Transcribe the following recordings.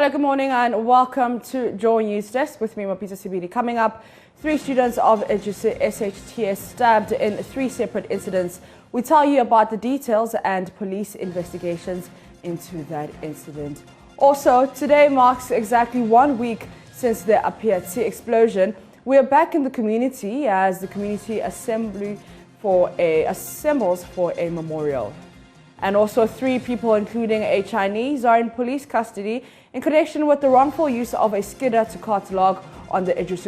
Hello, good morning and welcome to Joy News Desk with me, Apeatse. Coming up, 3 students of SHTS stabbed in 3 separate incidents. We tell you about the details and police investigations into that incident. Also, today marks exactly 1 week since the Apeatse explosion. We are back in the community as the community assembles for a memorial. And also 3 people, including a Chinese, are in police custody in connection with the wrongful use of a skidder to cart log on the Apeatse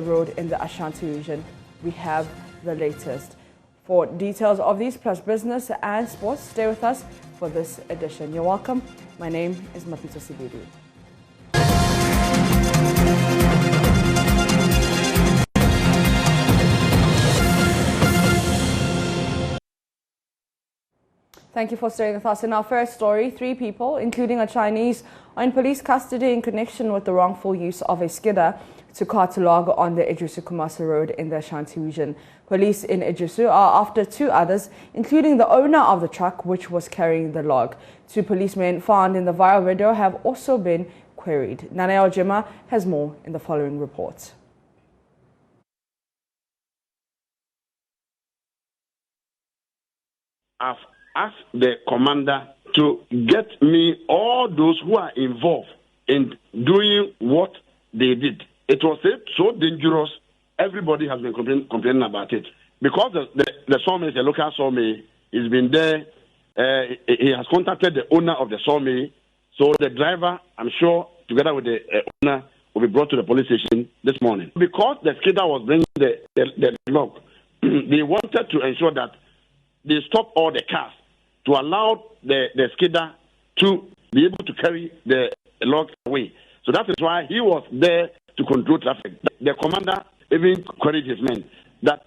Road in the Ashanti region. We have the latest. For details of these plus business and sports, stay with us for this edition. You're welcome. My name is Apeatse. Thank you for staying with us. In our first story, 3 people, including a Chinese, are in police custody in connection with the wrongful use of a skidder to cart log on the Apeatse Road in the Ashanti region. Police in Apeatse are after 2 others, including the owner of the truck which was carrying the log. 2 policemen found in the viral video have also been queried. Naneo Jima has more in the following report. I've asked the commander to get me all those who are involved in doing what they did. It was so dangerous, everybody has been complaining about it. Because the sawmill is a local sawmill, he's been there, he has contacted the owner of the sawmill, so the driver, I'm sure, together with the owner, will be brought to the police station this morning. Because the skidder was bringing the log, they wanted to ensure that they stop all the cars to allow the skidder to be able to carry the log away. So that is why he was there to control traffic. The commander even queried his men that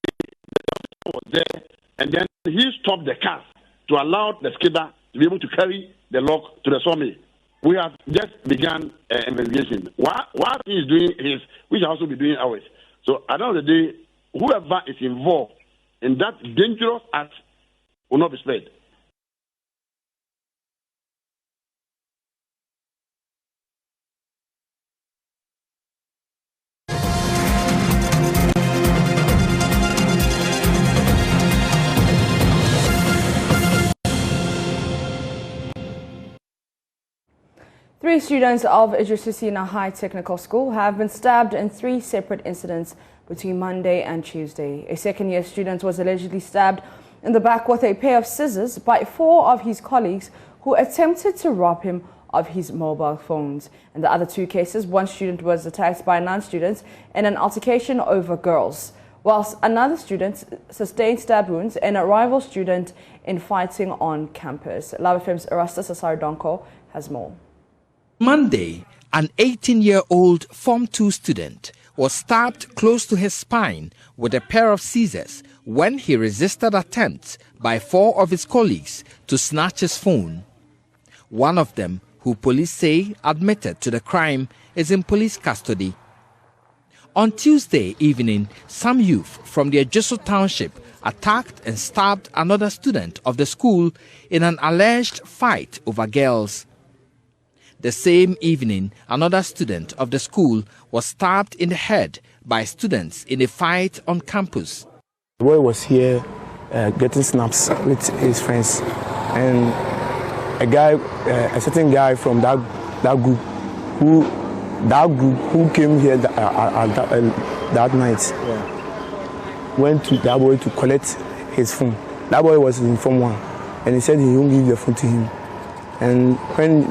the was there, and then he stopped the cars to allow the skidder to be able to carry the log to the sawmill. We have just begun investigation. What he is doing is, we shall also be doing ours. So at the end of the day, whoever is involved in that dangerous act will not be spared. Three students of Apeatse High Technical School have been stabbed in 3 separate incidents between Monday and Tuesday. A second-year student was allegedly stabbed in the back with a pair of scissors by 4 of his colleagues who attempted to rob him of his mobile phones. In the other 2 cases, 1 student was attacked by non-students in an altercation over girls, whilst another student sustained stab wounds and a rival student in fighting on campus. Love FM's Erastus Asaridonko has more. Monday, an 18-year-old Form 2 student was stabbed close to his spine with a pair of scissors when he resisted attempts by 4 of his colleagues to snatch his phone. One of them, who police say admitted to the crime, is in police custody. On Tuesday evening, some youth from the Apeatse township attacked and stabbed another student of the school in an alleged fight over girls. The same evening, another student of the school was stabbed in the head by students in a fight on campus. The boy was here getting snaps with his friends, and a certain guy from that group who came here that night went to that boy to collect his phone. That boy was in Form 1, and he said he won't give the phone to him. And when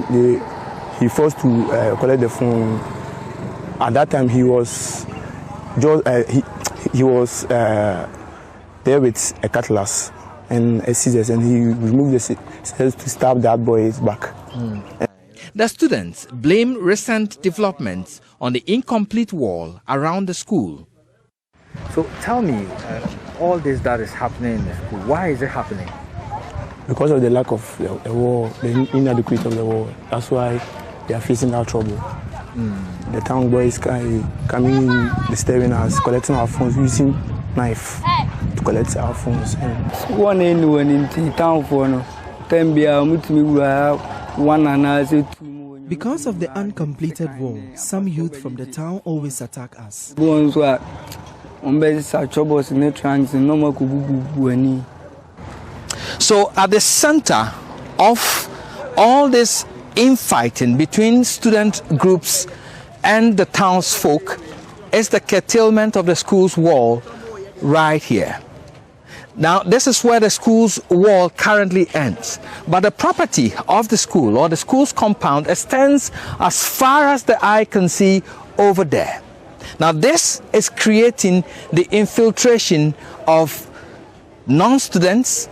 he forced to collect the phone, at that time he was there with a cutlass and a scissors, and he removed the scissors to stab that boy's back. The students blame recent developments on the incomplete wall around the school. So tell me, all this that is happening in the school, why is it happening? Because of the lack of the wall, the inadequacy of the wall. That's why they are facing our trouble. The town boys coming in, disturbing us, collecting our phones, using knife to collect our phones. One in town for no, 10 1 and 2 Because of the uncompleted wall, some youth from the town always attack us. So at the center of all this infighting between student groups and the townsfolk is the curtailment of the school's wall right here. Now, this is where the school's wall currently ends, but the property of the school or the school's compound extends as far as the eye can see over there. Now, this is creating the infiltration of non-students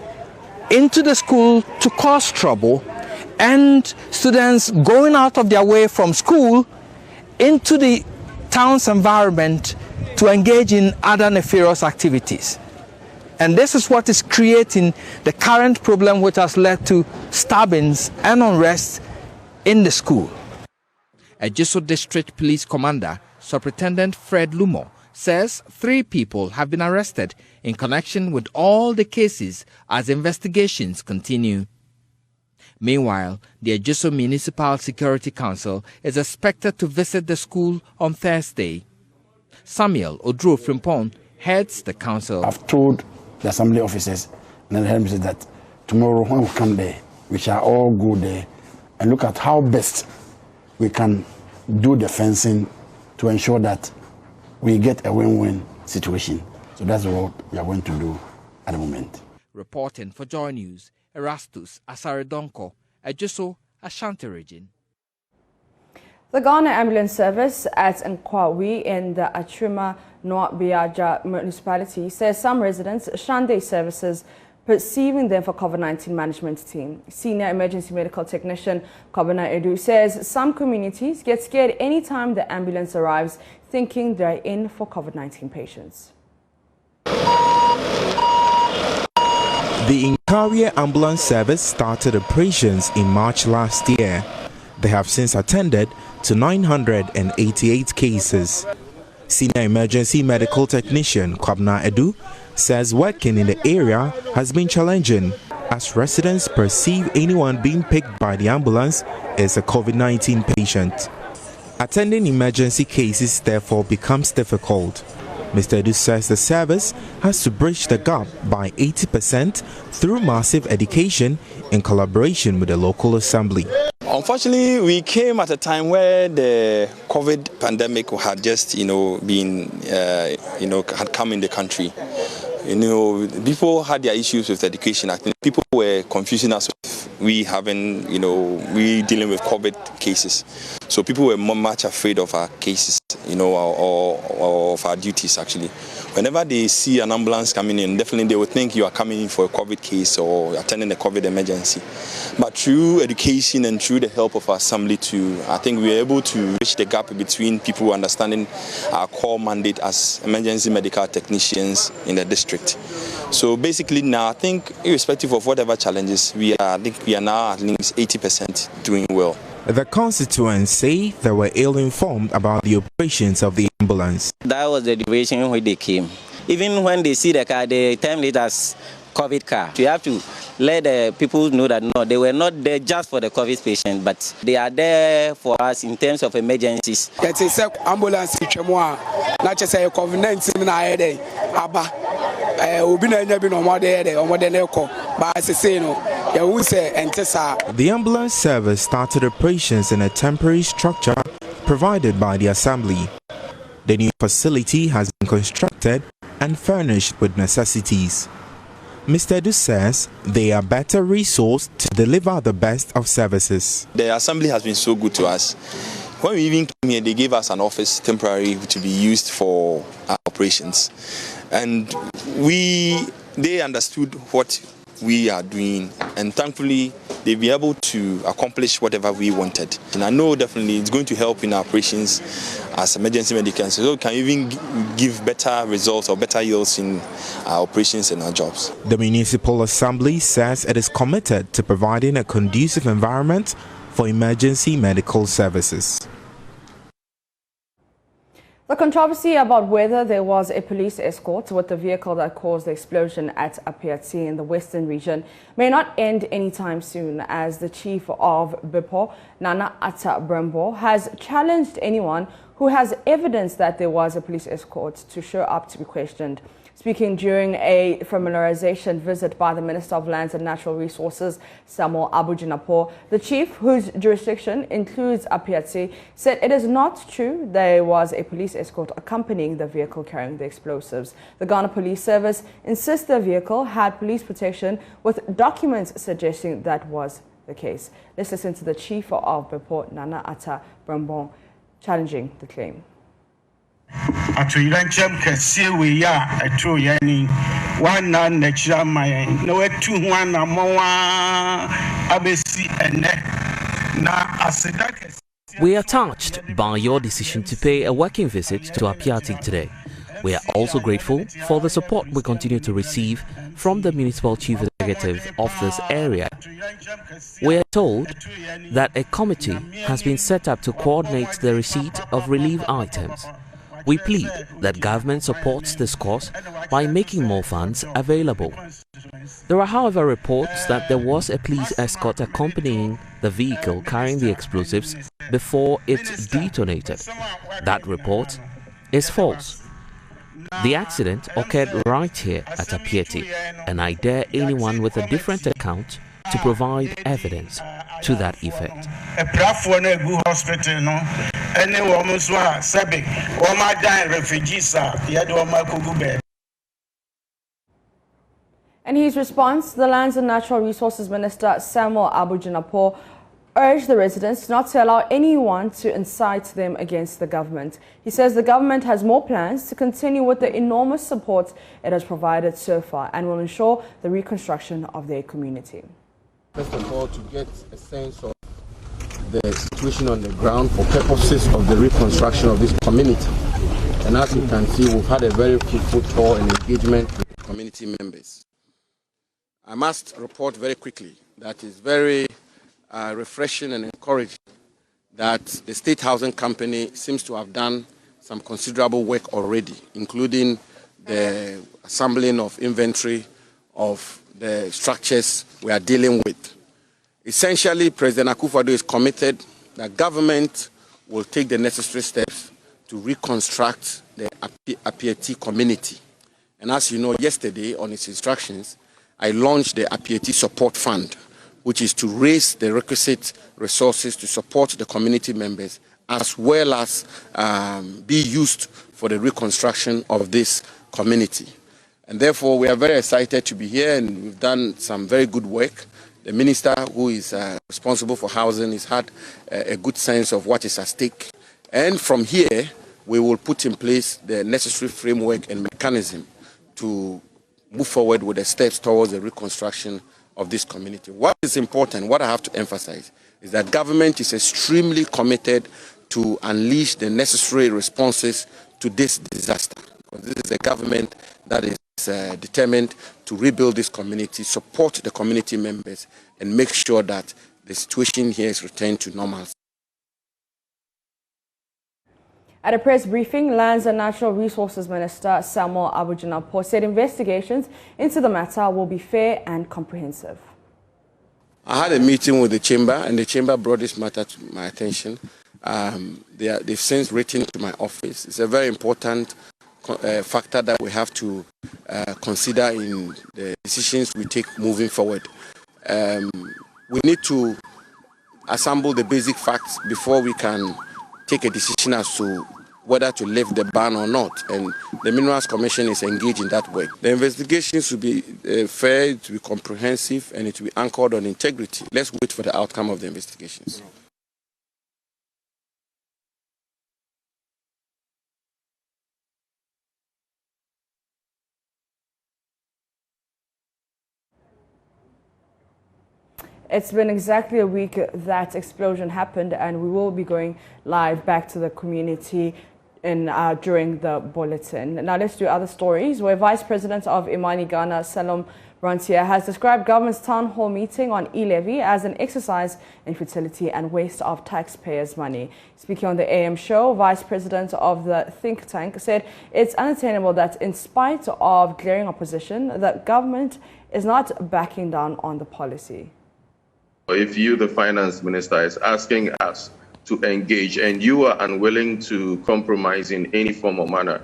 into the school to cause trouble, and students going out of their way from school into the town's environment to engage in other nefarious activities. And this is what is creating the current problem, which has led to stabbings and unrest in the school. Ejiso District Police Commander, Superintendent Fred Lumo, says 3 people have been arrested in connection with all the cases as investigations continue. Meanwhile, the Ejiso Municipal Security Council is expected to visit the school on Thursday. Samuel Odro Frimpong heads the council. I've told the assembly officers and the headmistress that tomorrow when we come there, we shall all go there and look at how best we can do the fencing to ensure that we get a win-win situation. So that's what we are going to do at the moment. Reporting for Joy News, Erastus Asaredonko, Ejiso, Ashanti region. The Ghana Ambulance Service at Nkwawi in the Achima North Biaja municipality says some residents shun their services, perceiving them for COVID-19 management team. Senior Emergency Medical Technician Kobana Edu says some communities get scared anytime the ambulance arrives, thinking they're in for COVID-19 patients. The Nkwawi Ambulance Service started operations in March last year. They have since attended to 988 cases. Senior Emergency Medical Technician Kwabna Edu says working in the area has been challenging as residents perceive anyone being picked by the ambulance as a COVID-19 patient. Attending emergency cases therefore becomes difficult. Mr. Edu says the service has to bridge the gap by 80% through massive education in collaboration with the local assembly. Unfortunately, we came at a time where the COVID pandemic had just, had come in the country. People had their issues with education. I think people were confusing us with we dealing with COVID cases. So people were much afraid of our cases, or of our duties actually. Whenever they see an ambulance coming in, definitely they would think you are coming in for a COVID case or attending a COVID emergency. But through education and through the help of our assembly too, I think we were able to bridge the gap between people understanding our core mandate as emergency medical technicians in the district. So basically now, I think irrespective of whatever challenges, we are now at least 80% doing well. The constituents say they were ill-informed about the operations of the ambulance. That was the duration when they came. Even when they see the car, they term it as COVID car. You have to let the people know that no, they were not there just for the COVID patient, but they are there for us in terms of emergencies. It's a ambulance not just a COVID-19 The ambulance service started operations in a temporary structure provided by the assembly. The new facility has been constructed and furnished with necessities. Mr. Edu says they are better resourced to deliver the best of services. The assembly has been so good to us. When we even came here, they gave us an office temporary to be used for our operations. And they understood what we are doing, and thankfully they'll be able to accomplish whatever we wanted. And I know definitely it's going to help in our operations as emergency medical, so we can even give better results or better yields in our operations and our jobs. The Municipal Assembly says it is committed to providing a conducive environment for emergency medical services. The controversy about whether there was a police escort with the vehicle that caused the explosion at Apeatse in the western region may not end anytime soon, as the chief of BIPO, Nana Atta Brembo, has challenged anyone who has evidence that there was a police escort to show up to be questioned. Speaking during a familiarization visit by the Minister of Lands and Natural Resources, Samuel Abujinapo, the chief, whose jurisdiction includes Apeatse, said it is not true there was a police escort accompanying the vehicle carrying the explosives. The Ghana Police Service insists the vehicle had police protection, with documents suggesting that was the case. Let's listen to the chief of BIPO, Nana Atta Brembo, challenging the claim. Atoyiranchem kese we ya atro yani wana natural my no etu ho anamoa abesi ene na aseda kese. We are touched by your decision to pay a working visit to Apeatse today. We are also grateful for the support we continue to receive from the municipal chief executive of this area. We are told that a committee has been set up to coordinate the receipt of relief items. We plead that government supports this cause by making more funds available. There are, however, reports that there was a police escort accompanying the vehicle carrying the explosives before it detonated. That report is false. The accident occurred right here at Apeatse, and I dare anyone with a different account to provide evidence to that effect. In his response, the Lands and Natural Resources Minister Samuel Abujinapo urged the residents not to allow anyone to incite them against the government. He says the government has more plans to continue with the enormous support it has provided so far and will ensure the reconstruction of their community. First of all, to get a sense of the situation on the ground for purposes of the reconstruction of this community. And as you can see, we've had a very fruitful tour and engagement with community members. I must report very quickly that it's very refreshing and encouraging that the State Housing Company seems to have done some considerable work already, including the assembling of inventory of the structures we are dealing with. Essentially, President Akufo-Addo is committed that government will take the necessary steps to reconstruct the Apeatse community. And as you know, yesterday on his instructions, I launched the Apeatse Support Fund, which is to raise the requisite resources to support the community members, as well as be used for the reconstruction of this community. And therefore, we are very excited to be here, and we've done some very good work. The minister, who is responsible for housing, has had a good sense of what is at stake. And from here, we will put in place the necessary framework and mechanism to move forward with the steps towards the reconstruction of this community. What is important, what I have to emphasize, is that government is extremely committed to unleash the necessary responses to this disaster. Because this is a government that is determined to rebuild this community, support the community members, and make sure that the situation here is returned to normal. At a press briefing, Lands and Natural Resources Minister Samuel Abujinapo said investigations into the matter will be fair and comprehensive. I had a meeting with the chamber, and the chamber brought this matter to my attention. They've since written to my office. It's a very important factor that we have to consider in the decisions we take moving forward. We need to assemble the basic facts before we can take a decision as to whether to lift the ban or not, and the Minerals Commission is engaged in that work. The investigations will be fair, it will be comprehensive, and it will be anchored on integrity. Let's wait for the outcome of the investigations. It's been exactly a week that explosion happened, and we will be going live back to the community during the bulletin. Now let's do other stories, where Vice President of Imani Ghana, Salom Brontier, has described government's town hall meeting on e-levy as an exercise in futility and waste of taxpayers' money. Speaking on the AM show, Vice President of the think tank said it's unattainable that in spite of glaring opposition, the government is not backing down on the policy. If you, the finance minister, is asking us to engage and you are unwilling to compromise in any form or manner,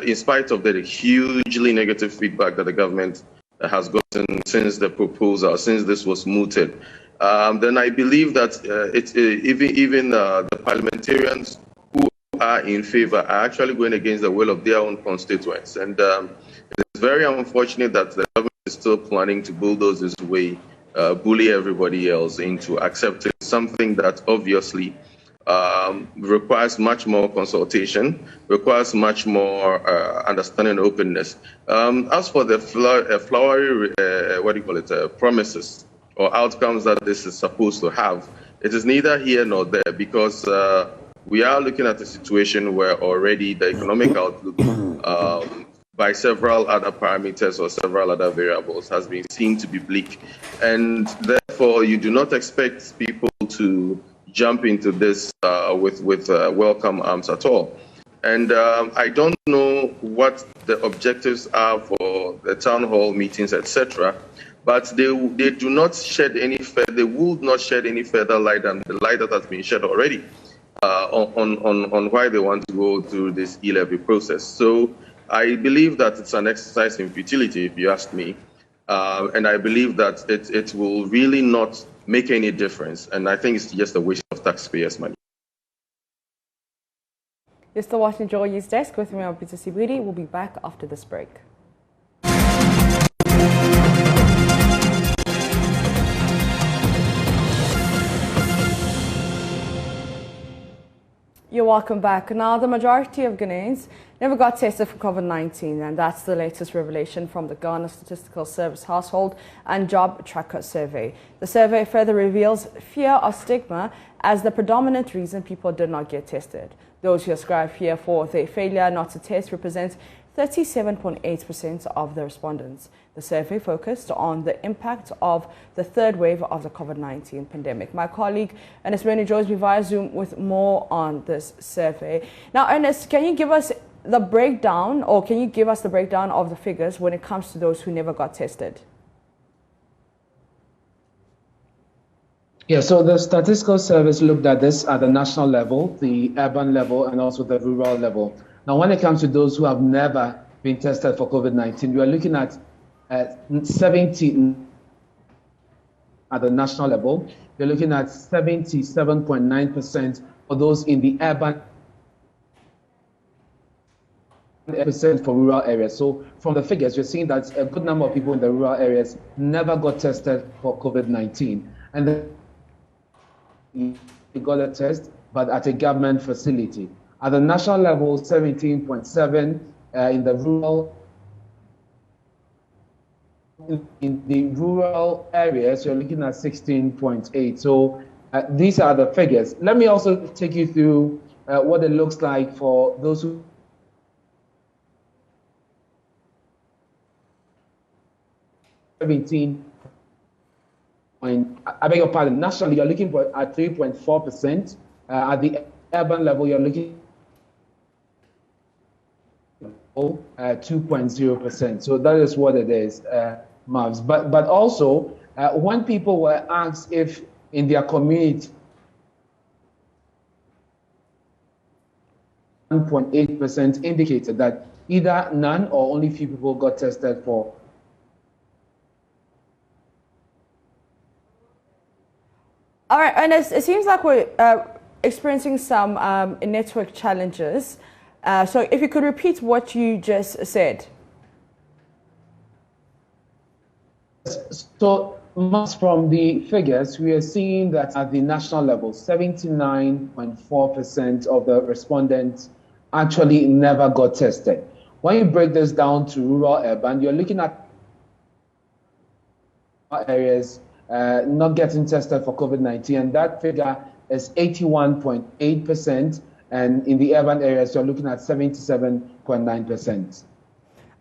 in spite of the hugely negative feedback that the government has gotten since the proposal, since this was mooted, then I believe that even the parliamentarians who are in favor are actually going against the will of their own constituents. And it's very unfortunate that the government is still planning to bulldoze this way, bully everybody else into accepting something that obviously requires much more consultation, requires much more understanding and openness. As for the flowery, promises or outcomes that this is supposed to have, it is neither here nor there, because we are looking at a situation where already the economic outlook by several other parameters or several other variables has been seen to be bleak. And therefore, you do not expect people to jump into this with welcome arms at all. And I don't know what the objectives are for the town hall meetings, etc. But they do not shed any they will not shed any further light than the light that has been shed already on why they want to go through this e-levy process. So I believe that it's an exercise in futility, if you ask me. And I believe that it will really not make any difference. And I think it's just a waste of taxpayers' money. You're still watching Joy's Desk with me, Apeatse. We'll be back after this break. You're welcome back. Now, the majority of Ghanaians never got tested for COVID-19, and that's the latest revelation from the Ghana Statistical Service Household and Job Tracker Survey. The survey further reveals fear of stigma as the predominant reason people did not get tested. Those who ascribe fear for their failure not to test represent 37.8% of the respondents. The survey focused on the impact of the third wave of the COVID-19 pandemic. My colleague Ernest Brenner joins me via Zoom with more on this survey. Now, Ernest, can you give us the breakdown, or can you give us the breakdown of the figures when it comes to those who never got tested? Yeah, so the Statistical Service looked at this at the national level, the urban level, and also the rural level. Now, when it comes to those who have never been tested for COVID-19, we are looking at 70 at the national level. We're looking at 77.9% for those in the urban, percent for rural areas. So from the figures, you're seeing that a good number of people in the rural areas never got tested for COVID-19. And then they got a test, but at a government facility. At the national level, 17.7 in the rural. In the rural areas, you're looking at 16.8. So these are the figures. Let me also take you through what it looks like for those who 17. I beg your pardon. Nationally, you're looking for at 3.4%. At the urban level, you're looking at 2.0%. So that is what it is, Mavs. But also, when people were asked if in their community, 1.8% indicated that either none or only few people got tested for. All right, Ernest, it seems like we're experiencing some network challenges. So if you could repeat what you just said. So from the figures, we are seeing that at the national level, 79.4% of the respondents actually never got tested. When you break this down to rural urban, you're looking at areas not getting tested for COVID-19, and that figure is 81.8%. And in the urban areas, you're looking at 77.9%.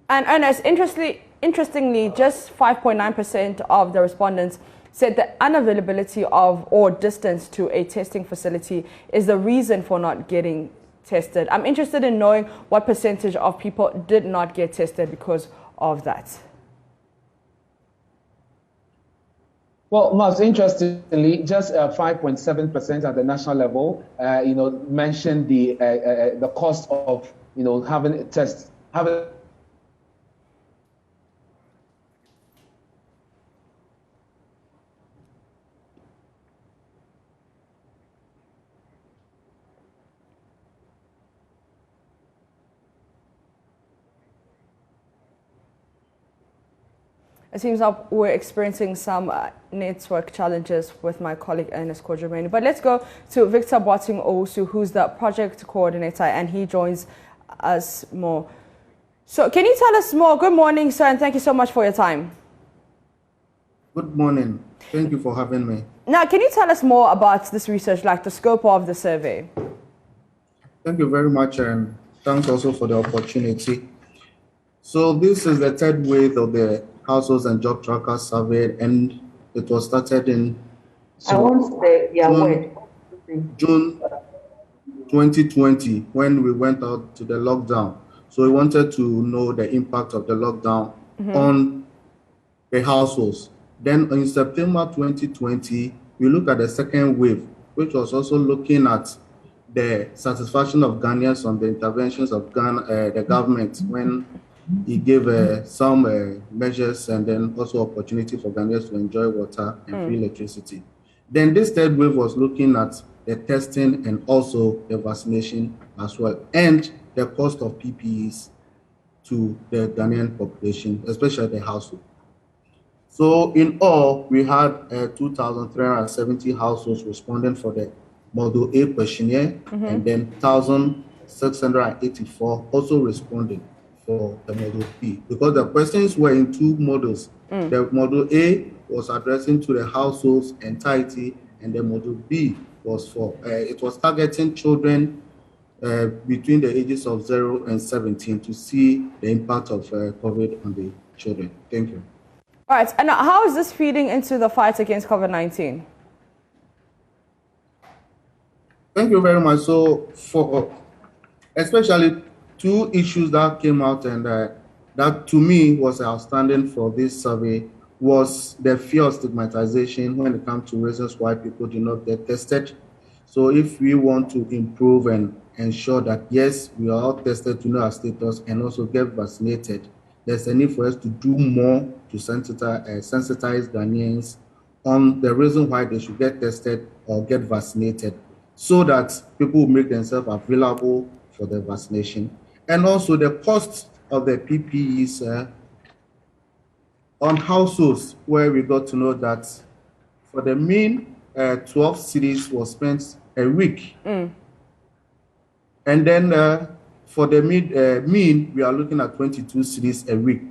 And Ernest, interestingly, just 5.9% of the respondents said the unavailability of or distance to a testing facility is the reason for not getting tested. I'm interested in knowing what percentage of people did not get tested because of that. Well, most interestingly, just 5.7% at the national level, mentioned the cost of, having a test, It seems like we're experiencing some network challenges with my colleague Ernest Kojumeni. But let's go to Victor Boating Osu, who's the project coordinator, and he joins us more. So can you tell us more? Good morning, sir, and thank you so much for your time. Good morning. Thank you for having me. Now, can you tell us more about this research, like the scope of the survey? Thank you very much, and thanks also for the opportunity. So this is the third wave of the Households and Job Tracker survey, and it was started in June 2020 when we went out to the lockdown. So we wanted to know the impact of the lockdown on the households. Then in September 2020, we looked at the second wave, which was also looking at the satisfaction of Ghanaians on the interventions of the government when he gave some measures and then also opportunity for Ghanaians to enjoy water and free electricity. Then this third wave was looking at the testing and also the vaccination as well, and the cost of PPEs to the Ghanaian population, especially the household. So in all, we had 2,370 households responding for the Model A questionnaire, and then 1,684 also responding for the Model B, because the questions were in two models. The Model A was addressing to the household's entirety, and the Model B was for, it was targeting children between the ages of 0 and 17 to see the impact of COVID on the children. Thank you. All right, and how is this feeding into the fight against COVID-19? Thank you very much. So for especially two issues that came out and that to me was outstanding for this survey was the fear of stigmatization when it comes to reasons why people do not get tested. So if we want to improve and ensure that, yes, we are all tested to know our status and also get vaccinated, there's a need for us to do more to sensitize Ghanaians on the reason why they should get tested or get vaccinated, so that people will make themselves available for the vaccination. And also the cost of the PPEs on households, where we got to know that for the mean 12 cities was spent a week. And then for the mean, we are looking at 22 cities a week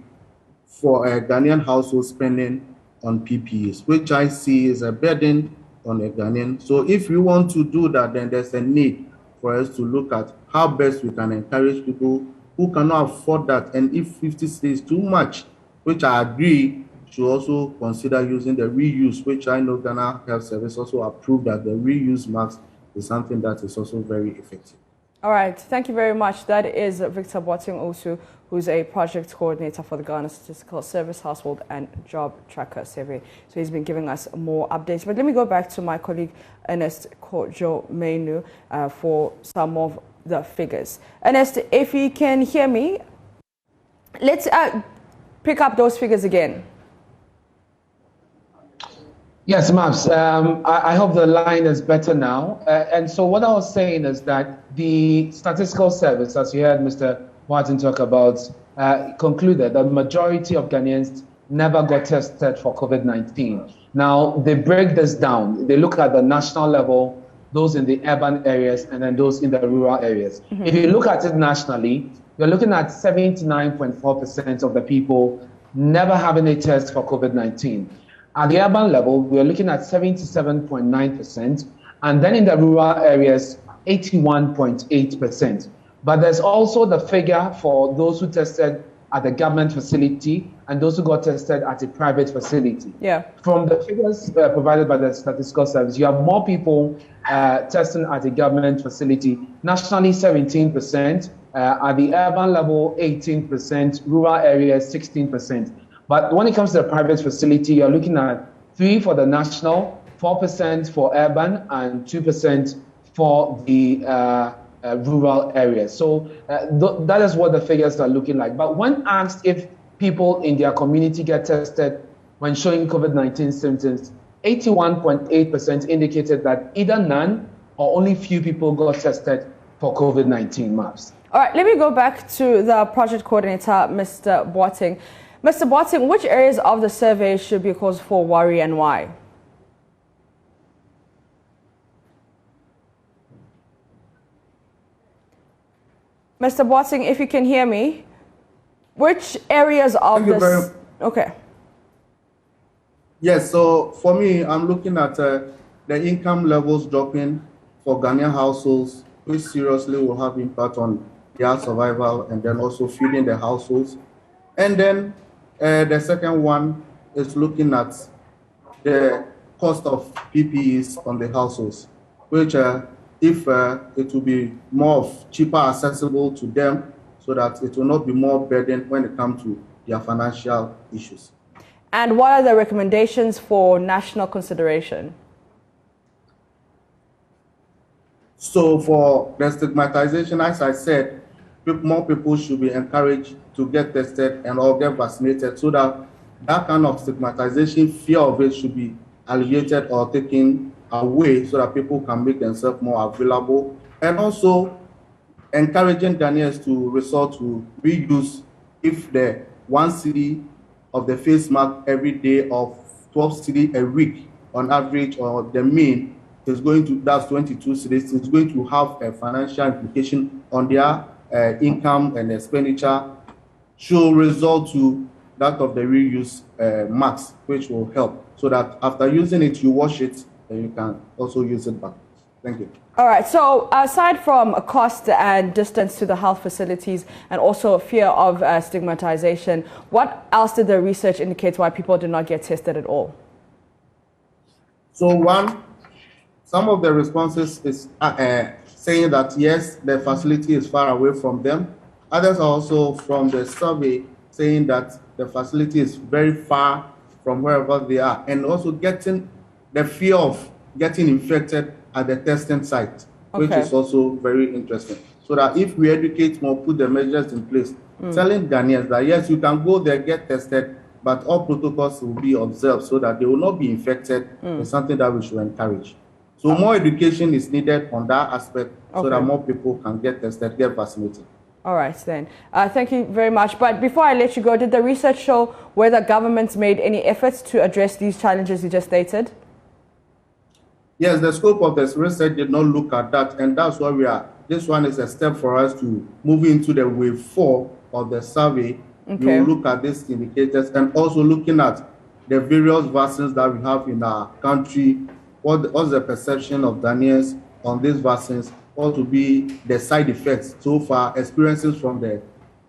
for a Ghanaian household spending on PPEs, which I see is a burden on a Ghanaian. So if we want to do that, then there's a need for us to look at how best we can encourage people who cannot afford that. And if 50 cities is too much, which I agree, should also consider using the reuse, which I know Ghana Health Service also approved that the reuse mask is something that is also very effective. All right, thank you very much. That is Victor Boating Osu, who's a project coordinator for the Ghana Statistical Service Household and Job Tracker Survey. So he's been giving us more updates. But let me go back to my colleague Ernest Kojumeni for some of the figures. Ernest, if you can hear me, let's pick up those figures again. Yes, Maps. I hope the line is better now. And so what I was saying is that the Statistical Service, as you heard Mr. Martin talk about, concluded that the majority of Ghanaians never got tested for COVID-19. Now, they break this down. They look at the national level, those in the urban areas, and then those in the rural areas. If you look at it nationally, you're looking at 79.4% of the people never having a test for COVID-19. At the urban level, we are looking at 77.9%. And then in the rural areas, 81.8%. But there's also the figure for those who tested at the government facility and those who got tested at a private facility. Yeah. From the figures provided by the Statistical Service, you have more people testing at a government facility. Nationally, 17%. At the urban level, 18%. Rural areas, 16%. But when it comes to the private facility, you're looking at 3% for the national, 4% for urban, and 2% for the rural areas. So that is what the figures are looking like. But when asked if people in their community get tested when showing COVID-19 symptoms, 81.8% indicated that either none or only few people got tested for COVID-19 maps. All right, let me go back to the project coordinator, Mr. Boateng. Mr. Boateng, which areas of the survey should be cause for worry and why? Mr. Boateng, if you can hear me, which areas of this? Okay. Yes, so for me, I'm looking at the income levels dropping for Ghanaian households, which seriously will have impact on their survival and then also feeding the households. And then the second one is looking at the cost of PPEs on the households, which if it will be more cheaper accessible to them so that it will not be more burden when it comes to their financial issues. And what are the recommendations for national consideration? So for the stigmatization, as I said, more people should be encouraged to get tested and or get vaccinated so that that kind of stigmatization, fear of it should be alleviated or taken away so that people can make themselves more available. And also encouraging Ghanaians to resort to reuse if the 1 cedi of the face mask every day of 12 cedi a week on average or the mean is going to, that's 22 cedis, it's going to have a financial implication on their income and expenditure, should result to that of the reuse mask, which will help so that after using it, you wash it and you can also use it back. Thank you. All right, so aside from cost and distance to the health facilities and also fear of stigmatization, what else did the research indicate why people did not get tested at all? So one, some of the responses is saying that yes, the facility is far away from them. Others are also from the survey saying that the facility is very far from wherever they are, and also getting the fear of getting infected at the testing site, which is also very interesting. So that if we educate more, put the measures in place, telling Ghanaians that yes, you can go there, get tested, but all protocols will be observed so that they will not be infected, is something that we should encourage. So more education is needed on that aspect so that more people can get tested, get vaccinated. All right, then. Thank you very much. But before I let you go, did the research show whether governments made any efforts to address these challenges you just stated? Yes, the scope of this research did not look at that, and that's why we are. This one is a step for us to move into the wave 4 of the survey. We will look at these indicators and also looking at the various vaccines that we have in our country. What's the perception of Ghanaians on these vaccines? What will be the side effects so far, experiences from the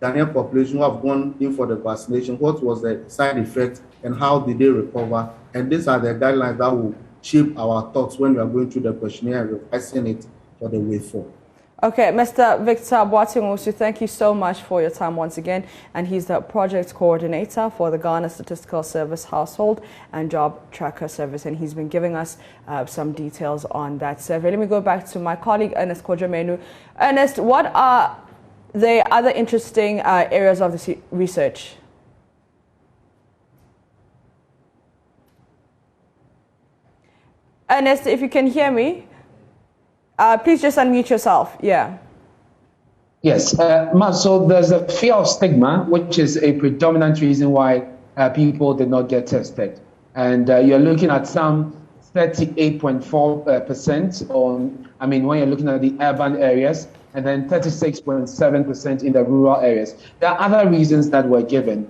Ghanaian population who have gone in for the vaccination? What was the side effect and how did they recover? And these are the guidelines that will shape our thoughts when we are going through the questionnaire and revising it for the way forward. Okay, Mr. Victor Boateng, thank you so much for your time once again. And he's the project coordinator for the Ghana Statistical Service Household and Job Tracker Service. And he's been giving us some details on that survey. Let me go back to my colleague, Ernest Kojamenu. Ernest, what are the other interesting areas of this research? Ernest, if you can hear me, please just unmute yourself. Yeah. Yes. So there's a fear of stigma, which is a predominant reason why people did not get tested. And you're looking at some 38.4% on, when you're looking at the urban areas, and then 36.7% in the rural areas. There are other reasons that were given.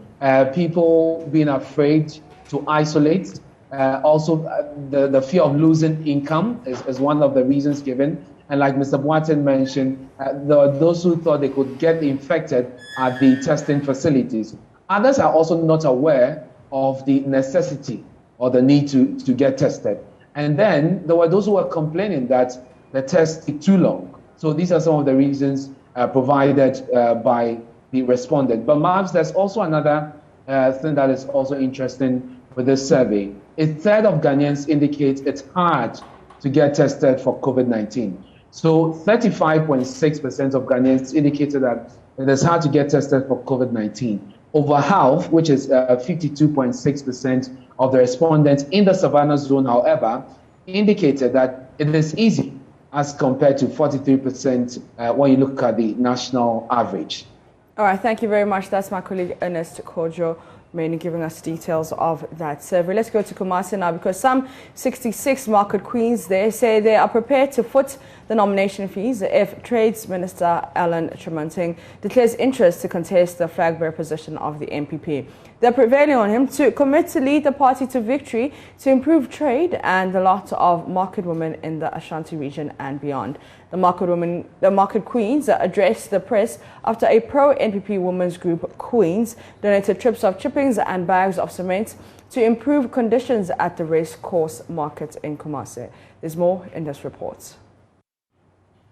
People being afraid to isolate. Also, the fear of losing income is one of the reasons given. And like Mr. Boateng mentioned, there are those who thought they could get infected at the testing facilities. Others are also not aware of the necessity or the need to get tested. And then there were those who were complaining that the test took too long. So these are some of the reasons provided by the respondent. But Mavs, there's also another thing that is also interesting with this survey. A third of Ghanaians indicate it's hard to get tested for COVID-19. So 35.6% of Ghanaians indicated that it is hard to get tested for COVID-19. Over half, which is 52.6% of the respondents in the Savannah zone, however, indicated that it is easy as compared to 43% when you look at the national average. All right, thank you very much. That's my colleague Ernest Kojo, mainly giving us details of that survey. Let's go to Kumasi now, because some 66 market queens there say they are prepared to foot the nomination fees if Trades Minister Alan Tremanting declares interest to contest the flag bearer position of the MPP. They're prevailing on him to commit to lead the party to victory to improve trade and the lot of market women in the Ashanti region and beyond. The market queens addressed the press after a pro-NPP women's group, Queens, donated trips of chippings and bags of cement to improve conditions at the race course market in Kumasi. There's more in this report.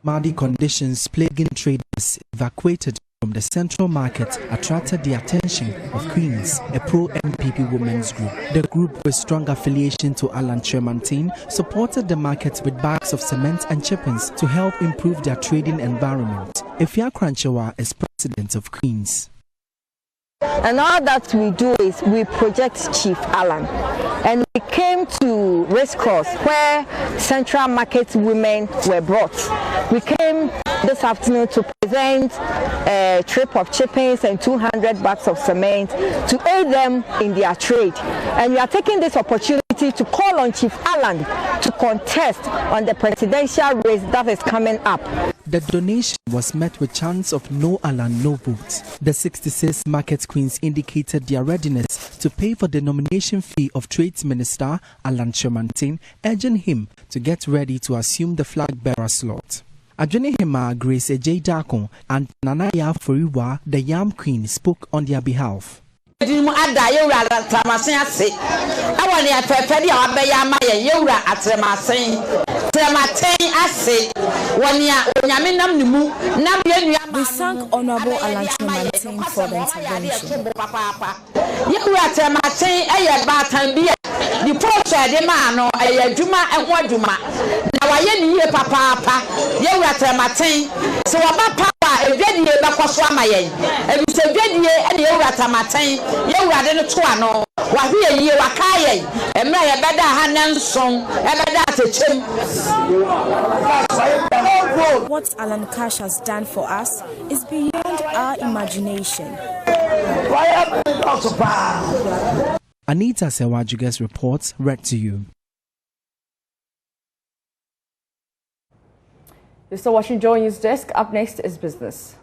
Muddy conditions plaguing traders evacuated from the central market attracted the attention of Queens, a pro-MPP women's group. The group, with strong affiliation to Alan Tremanting, supported the market with bags of cement and chippings to help improve their trading environment. Efia Kranchewa is president of Queens. And all that we do is we project Chief Alan. And we came to race course where central market women were brought. We came this afternoon to present a trip of chippings and 200 bags of cement to aid them in their trade. And we are taking this opportunity to call on Chief Alan to contest on the presidential race that is coming up. The donation was met with chants of no Alan, no vote. The 66 market queens indicated their readiness to pay for the nomination fee of Trades Minister Alan Tremanting, urging him to get ready to assume the flag bearer slot. Adwenehima Grace Ejeidakon and Nanaya Foriwa, the Yam Queen, spoke on their behalf. We thank Honorable Alan Tremanting for the intervention. The post de mano a juma and waduma. Now I am papa, you are Tremanting. So about papa, a very bakwaswamaye. And we say, and you are Tremanting, you are the Tuano. What here you are Kaye, and may a better hand song, and better chim. What Alan Cash has done for us is beyond our imagination. Anita Sewajuge's reports read to you. You're still watching Joy News Desk. Up next is business.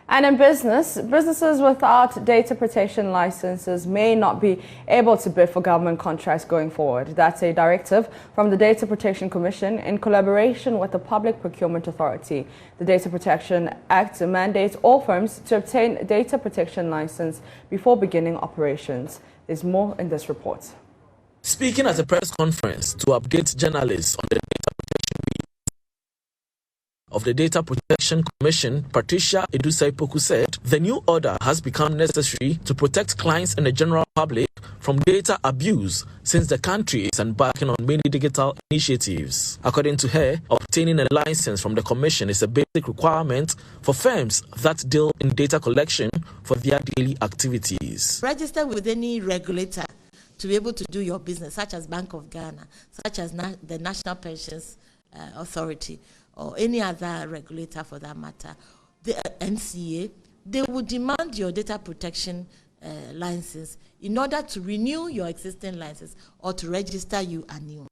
And in business, businesses without data protection licenses may not be able to bid for government contracts going forward. That's a directive from the Data Protection Commission in collaboration with the Public Procurement Authority. The Data Protection Act mandates all firms to obtain data protection license before beginning operations. There's more in this report. Speaking at a press conference to update journalists on the data protection of the Data Protection Commission, Patricia Edusaipoku said the new order has become necessary to protect clients and the general public from data abuse since the country is embarking on many digital initiatives. According to her, obtaining a license from the Commission is a basic requirement for firms that deal in data collection for their daily activities. Register with any regulator to be able to do your business, such as Bank of Ghana, such as the National Pensions Authority, or any other regulator for that matter, the NCA, they would demand your data protection license in order to renew your existing license or to register you anew.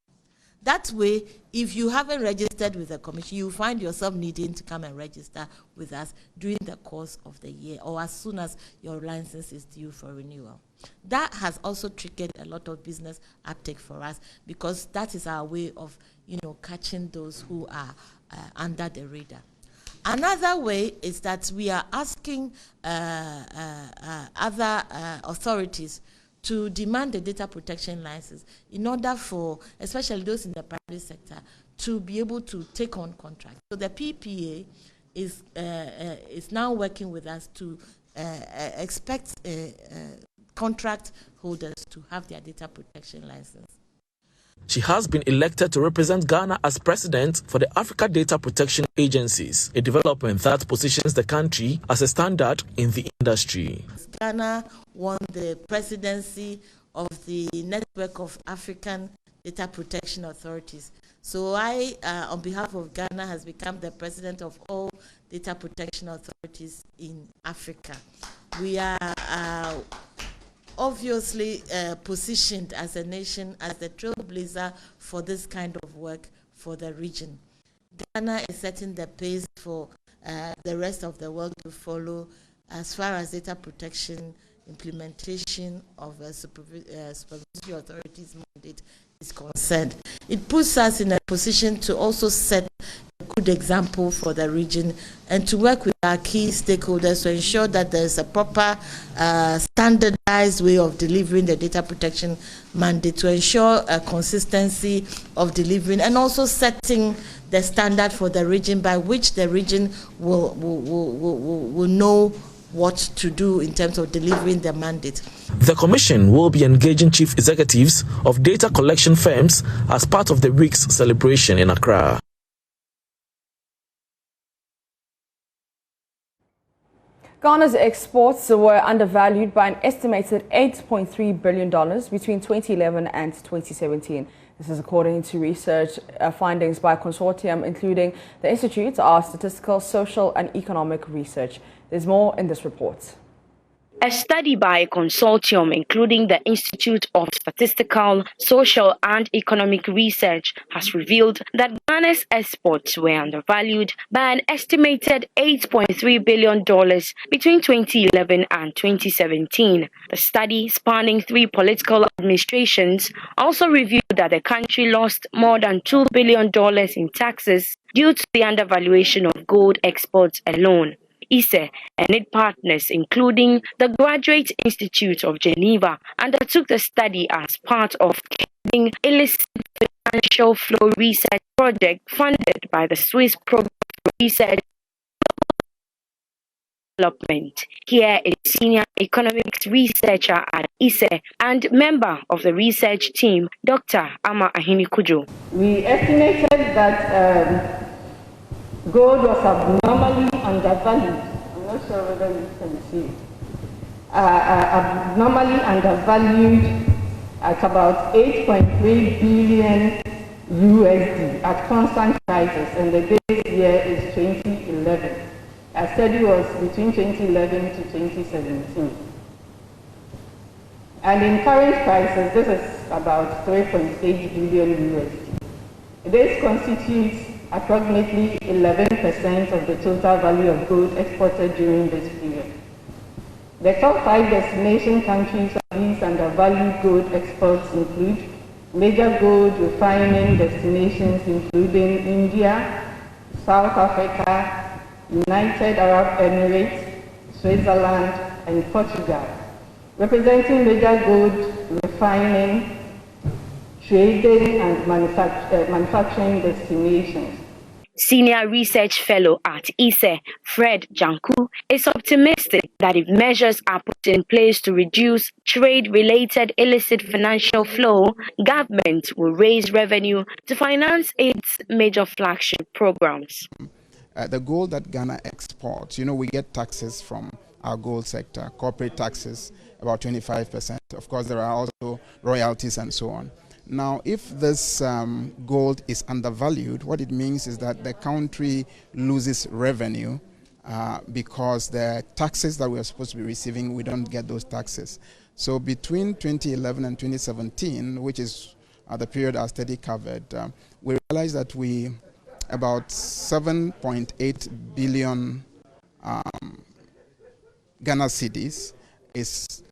That way, if you haven't registered with the commission, you find yourself needing to come and register with us during the course of the year or as soon as your license is due for renewal. That has also triggered a lot of business uptake for us because that is our way of, catching those who are under the radar. Another way is that we are asking other authorities to demand the data protection license in order for, especially those in the private sector, to be able to take on contracts. So the PPA is now working with us to expect contract holders to have their data protection license. She has been elected to represent Ghana as president for the Africa Data Protection Agencies, a development that positions the country as a standard in the industry. Ghana won the presidency of the Network of African Data Protection Authorities. So I, on behalf of Ghana, has become the president of all data protection authorities in Africa. We are obviously positioned as a nation as the trailblazer for this kind of work for the region. Ghana is setting the pace for the rest of the world to follow as far as data protection implementation of a supervisory authority's mandate is concerned. It puts us in a position to also set a good example for the region and to work with our key stakeholders to ensure that there's a proper standardized way of delivering the data protection mandate, to ensure a consistency of delivering and also setting the standard for the region by which the region will know what to do in terms of delivering the mandate. The Commission will be engaging chief executives of data collection firms as part of the week's celebration in Accra. Ghana's exports were undervalued by an estimated $8.3 billion between 2011 and 2017. This is according to research findings by a consortium including the Institute of Statistical, Social and Economic Research. There's more in this report. A study by a consortium including the Institute of Statistical, Social and Economic Research has revealed that Ghana's exports were undervalued by an estimated $8.3 billion between 2011 and 2017. The study, spanning 3 political administrations, also revealed that the country lost more than $2 billion in taxes due to the undervaluation of gold exports alone. Apeatse and its partners, including the Graduate Institute of Geneva, undertook the study as part of the illicit financial flow research project funded by the Swiss Program for Research Development. Here is senior economics researcher at Apeatse and member of the research team, Dr. Ama Ahinikujo. We estimated that gold was abnormally undervalued. I'm not sure whether you can see. Abnormally undervalued at about 8.3 billion USD at constant prices, and the base year is 2011. Our study was between 2011 to 2017. And in current prices, this is about 3.8 billion USD. This constitutes approximately 11% of the total value of gold exported during this period. The top 5 destination countries of these undervalued gold exports include major gold refining destinations including India, South Africa, United Arab Emirates, Switzerland, and Portugal, representing major gold refining, trading, and manufacturing destinations. Senior research fellow at Apeatse, Fred Janku, is optimistic that if measures are put in place to reduce trade-related illicit financial flow, government will raise revenue to finance its major flagship programs. The gold that Ghana exports, we get taxes from our gold sector, corporate taxes, about 25%. Of course, there are also royalties and so on. Now, if this gold is undervalued, what it means is that the country loses revenue because the taxes that we are supposed to be receiving, we don't get those taxes. So between 2011 and 2017, which is the period our study covered, we realized that about 7.8 billion Ghana cedis is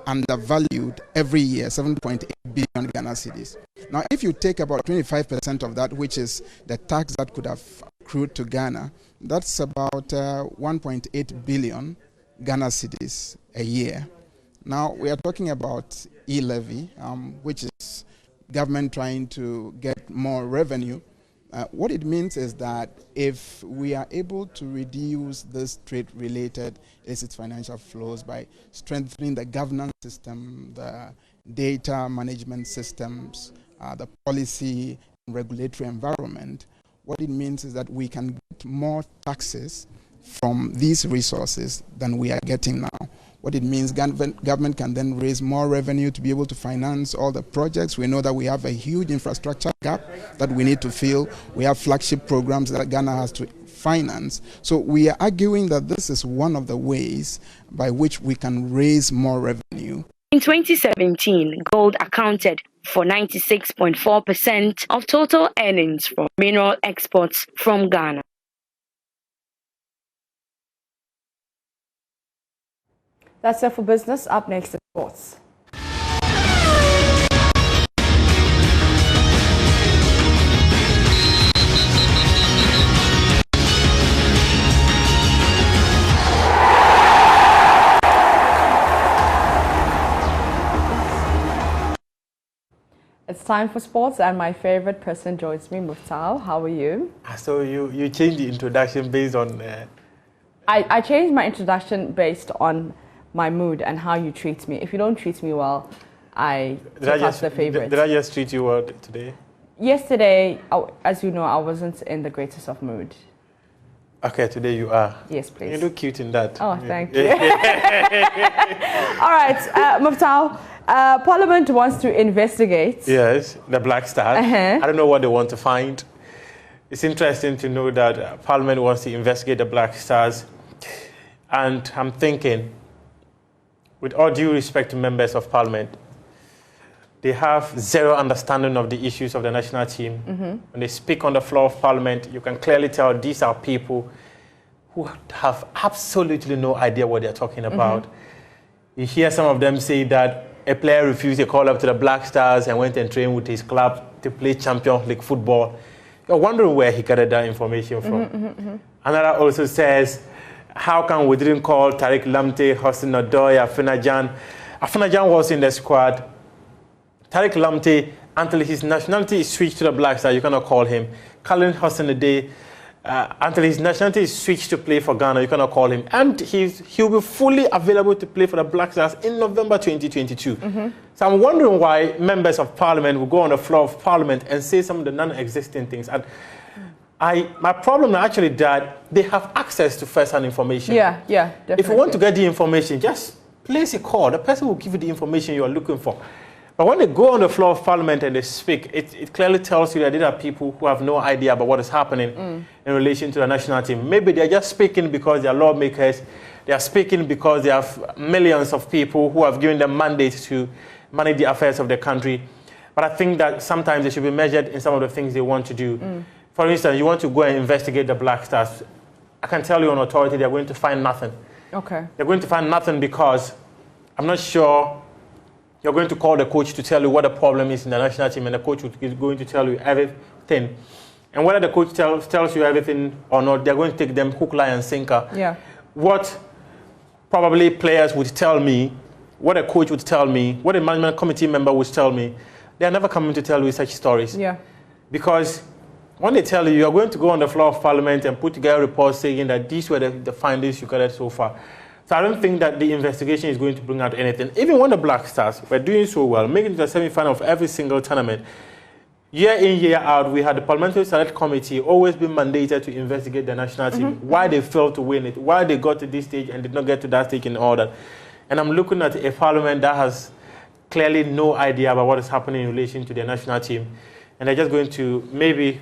undervalued every year, 7.8 billion Ghana cedis. Now, if you take about 25% of that, which is the tax that could have accrued to Ghana, that's about 1.8 billion Ghana cedis a year. Now, we are talking about e-levy, which is government trying to get more revenue. What it means is that if we are able to reduce this trade-related illicit financial flows by strengthening the governance system, the data management systems, the policy and regulatory environment, what it means is that we can get more taxes from these resources than we are getting now. What it means, government can then raise more revenue to be able to finance all the projects. We know that we have a huge infrastructure gap that we need to fill. We have flagship programs that Ghana has to finance. So we are arguing that this is one of the ways by which we can raise more revenue. In 2017, gold accounted for 96.4% of total earnings from mineral exports from Ghana. That's it for business. Up next is sports. It's time for sports, and my favorite person joins me, Muftau. How are you? So you changed the introduction based on... I changed my introduction based on my mood and how you treat me. If you don't treat me well, I take out the favorite. Did I just treat you well today? Yesterday, as you know, I wasn't in the greatest of mood. Okay, today you are. Yes, please. You look cute in that. Oh, thank you. All right, Muftau, Parliament wants to investigate. Yes, the Black Stars. I don't know what they want to find. It's interesting to know that Parliament wants to investigate the Black Stars. And I'm thinking, with all due respect to members of Parliament, they have zero understanding of the issues of the national team. When they speak on the floor of Parliament, you can clearly tell these are people who have absolutely no idea what they're talking about. You hear some of them say that a player refused a call up to the Black Stars and went and trained with his club to play Champions League football. You're wondering where he got that information from. Another also says, how come we didn't call Tariq Lamptey, Hossein Odoi, Afena-Gyan? Afena-Gyan was in the squad. Tariq Lamptey, until his nationality is switched to the Black Stars, you cannot call him. Colin Hossein Odoi, until his nationality is switched to play for Ghana, you cannot call him. And he'll be fully available to play for the Black Stars in November 2022. So I'm wondering why members of Parliament will go on the floor of Parliament and say some of the non-existent things. And my problem is actually that they have access to first-hand information. Yeah, definitely. If you want to get the information, just place a call. The person will give you the information you are looking for. But when they go on the floor of Parliament and they speak, it clearly tells you that there are people who have no idea about what is happening in relation to the national team. Maybe they're just speaking because they're lawmakers. They are speaking because they have millions of people who have given them mandates to manage the affairs of the country. But I think that sometimes they should be measured in some of the things they want to do. For instance, you want to go and investigate the Black Stars. I can tell you on authority they're going to find nothing. Okay. They're going to find nothing because I'm not sure you're going to call the coach to tell you what the problem is in the national team, and the coach is going to tell you everything. And whether the coach tells you everything or not, they're going to take them hook, line, and sinker. Yeah. What probably players would tell me, what a coach would tell me, what a management committee member would tell me, they're never coming to tell you such stories. Yeah. Because when they tell you, you're going to go on the floor of Parliament and put together reports saying that these were the findings you gathered so far. So I don't think that the investigation is going to bring out anything. Even when the Black Stars were doing so well, making it to the semi-final of every single tournament, year in, year out, we had the Parliamentary Select Committee always been mandated to investigate the national team, why they failed to win it, why they got to this stage and did not get to that stage and all that. And I'm looking at a Parliament that has clearly no idea about what is happening in relation to their national team. And they're just going to maybe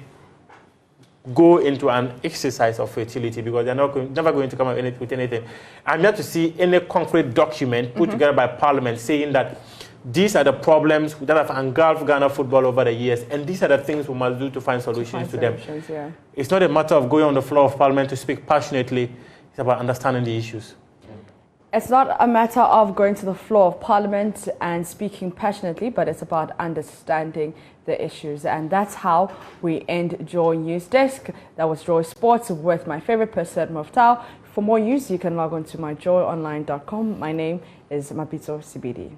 go into an exercise of futility because they're never going to come up with anything. I'm yet to see any concrete document put together by Parliament saying that these are the problems that have engulfed Ghana football over the years, and these are the things we must do to find solutions to them. Yeah. It's not a matter of going on the floor of Parliament to speak passionately. It's about understanding the issues. It's not a matter of going to the floor of Parliament and speaking passionately, but it's about understanding the issues. And that's how we end Joy News Desk. That was Joy Sports with my favorite person, Muftau. For more news, you can log on to myjoyonline.com. My name is Apeatse CBD.